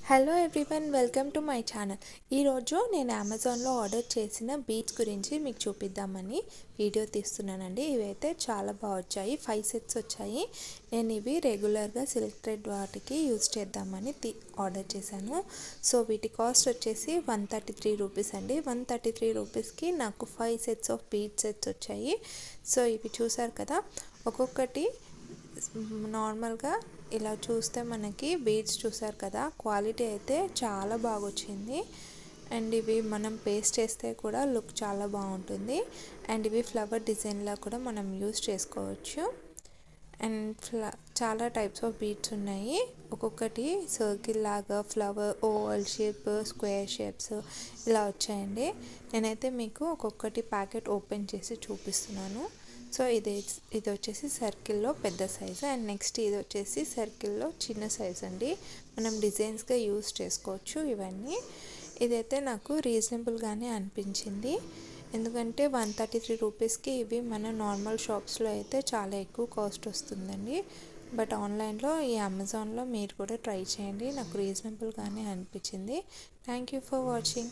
Hello everyone, welcome to my channel. ఈరోజు నేను అమెజాన్లో ఆర్డర్ చేసిన బీడ్స్ గురించి మీకు చూపిద్దామని వీడియో తీస్తున్నానండి. ఇవైతే చాలా బాగా వచ్చాయి. 5 సెట్స్ వచ్చాయి. నేను ఇవి రెగ్యులర్గా సిల్క్ థ్రెడ్ వాటికి యూజ్ చేద్దామని ఆర్డర్ చేశాను. సో వీటి కాస్ట్ వచ్చేసి 133 రూపీస్ అండి. 133 రూపీస్కి నాకు 5 సెట్స్ ఆఫ్ బీడ్ సెట్స్ వచ్చాయి. సో ఇవి చూసారు కదా, ఒక్కొక్కటి నార్మల్గా ఇలా చూస్తే మనకి బీడ్స్ చూసారు కదా, క్వాలిటీ అయితే చాలా బాగా వచ్చింది. అండ్ ఇవి మనం పేస్ట్ చేస్తే కూడా లుక్ చాలా బాగుంటుంది. అండ్ ఇవి ఫ్లవర్ డిజైన్లా కూడా మనం యూస్ చేసుకోవచ్చు. అండ్ చాలా టైప్స్ ఆఫ్ బీడ్స్ ఉన్నాయి. ఒక్కొక్కటి సర్కిల్ లాగా, flower, oval shape, square shapes ఇలా వచ్చాయండి. నేనైతే మీకు ఒక్కొక్కటి ప్యాకెట్ ఓపెన్ చేసి చూపిస్తున్నాను. సో ఇది వచ్చేసి సర్కిల్లో పెద్ద సైజు, అండ్ నెక్స్ట్ ఇది వచ్చేసి సర్కిల్లో చిన్న సైజు అండి. మనం డిజైన్స్గా యూస్ చేసుకోవచ్చు ఇవన్నీ. ఇదైతే నాకు రీజనబుల్గానే అనిపించింది, ఎందుకంటే 133 రూపీస్కి ఇవి మన నార్మల్ షాప్స్లో అయితే చాలా ఎక్కువ కాస్ట్ వస్తుందండి. బట్ ఆన్లైన్లో ఈ అమెజాన్లో మీరు కూడా ట్రై చేయండి. నాకు రీజనబుల్గానే అనిపించింది. Thank you for watching.